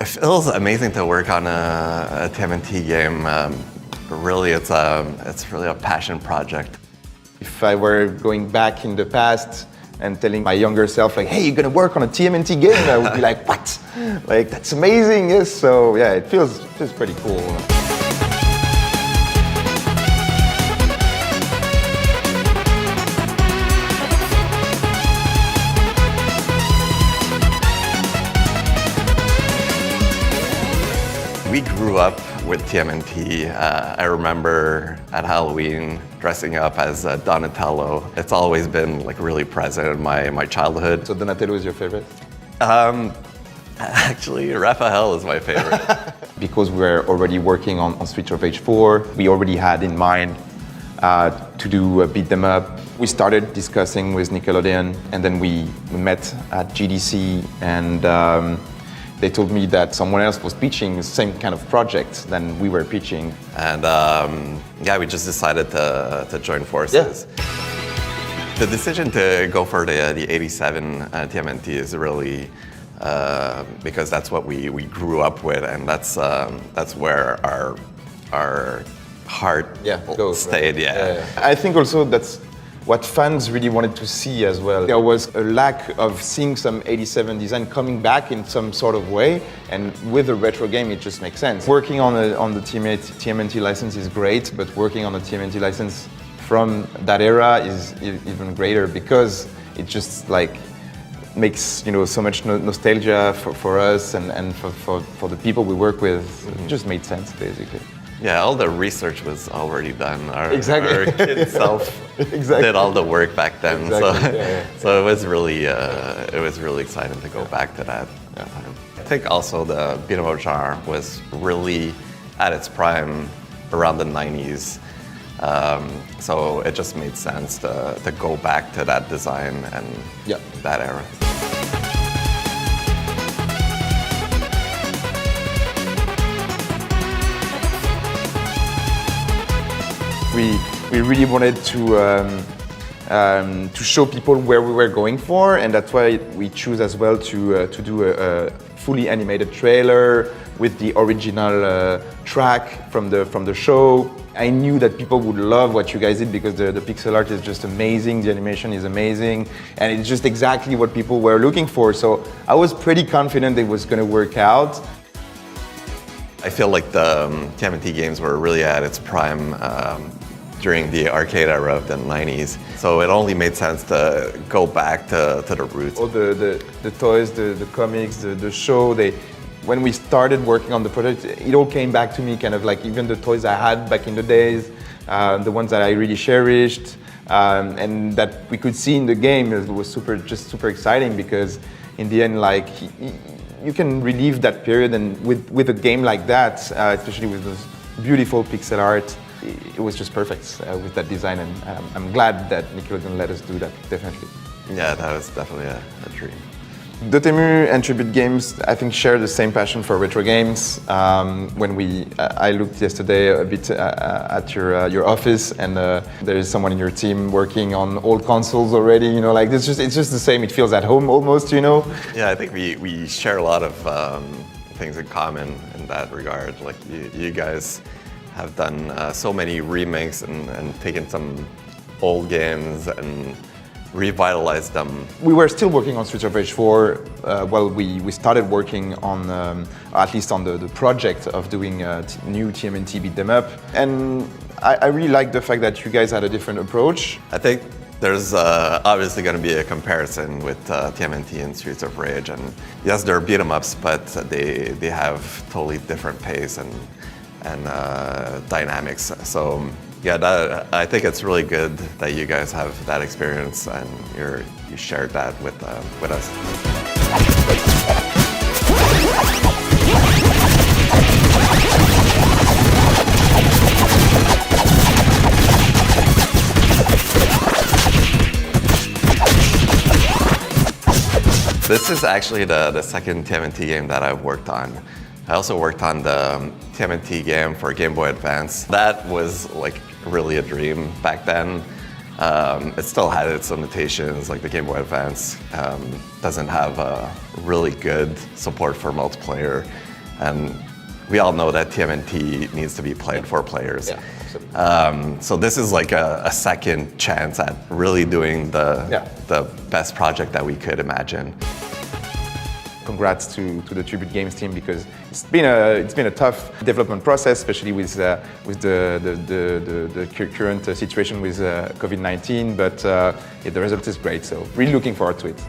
It feels amazing to work on a TMNT game. Really, it's really a passion project. If I were going back in the past and telling my younger self, like, hey, you're gonna work on a TMNT game, I would be like, what? Like, that's amazing, yes. So yeah, it feels pretty cool. We grew up with TMNT. I remember at Halloween dressing up as Donatello. It's always been like really present in my childhood. So Donatello is your favorite? Actually, Raphael is my favorite. Because we're already working on Streets of Rage 4, we already had in mind to do a beat them up. We started discussing with Nickelodeon, and then we met at GDC, and they told me that someone else was pitching the same kind of project than we were pitching. And yeah, we just decided to join forces. Yeah. The decision to go for the 87 TMNT is really because that's what we grew up with, and that's where our heart stayed. Right? Yeah. I think also that's what fans really wanted to see as well. There was a lack of seeing some 87 design coming back in some sort of way, and with a retro game it just makes sense. Working on the TMNT license is great, but working on a TMNT license from that era is even greater, because it just like makes so much nostalgia for us and for the people we work with. It just made sense, basically. Yeah, all the research was already done. Our kid self did all the work back then. So it was really exciting to go back to that time. I think also the beat 'em up genre was really at its prime around the 90s. So it just made sense to go back to that design and that era. We really wanted to show people where we were going for, and that's why we choose as well to do a fully animated trailer with the original track from the show. I knew that people would love what you guys did, because the pixel art is just amazing, the animation is amazing, and it's just exactly what people were looking for. So I was pretty confident it was going to work out. I feel like the TMNT games were really at its prime during the arcade era of the 90s. So it only made sense to go back to the roots. All the toys, the comics, the show, when we started working on the project, it all came back to me, kind of like even the toys I had back in the days, the ones that I really cherished, and that we could see in the game. It was super exciting, because in the end, like, you can relive that period, and with a game like that, especially with those beautiful pixel art, it was just perfect with that design, and I'm glad that Nickelodeon let us do that, definitely. Yeah, that was definitely a dream. Dotemu and Tribute Games, I think, share the same passion for retro games. When I looked yesterday a bit at your office, and there is someone in your team working on old consoles already. Like it's just the same. It feels at home almost. Yeah, I think we share a lot of things in common in that regard. Like you guys have done so many remakes and taken some old games and revitalized them. We were still working on Streets of Rage 4 while we started working on, at least on the project of doing a new TMNT beat them up. And I really like the fact that you guys had a different approach. I think there's obviously going to be a comparison with TMNT and Streets of Rage. And yes, they're beat 'em ups, but they have totally different pace and dynamics. So yeah, I think it's really good that you guys have that experience and you shared that with us. This is actually the second TMNT game that I've worked on. I also worked on the TMNT game for Game Boy Advance. That was like really a dream back then. It still had its limitations, like the Game Boy Advance doesn't have really good support for multiplayer. And we all know that TMNT needs to be played for players. Yeah, absolutely. So this is like a second chance at really doing the best project that we could imagine. Congrats to the Tribute Games team, because it's been a tough development process, especially with the current situation with COVID-19. But the result is great, so really looking forward to it.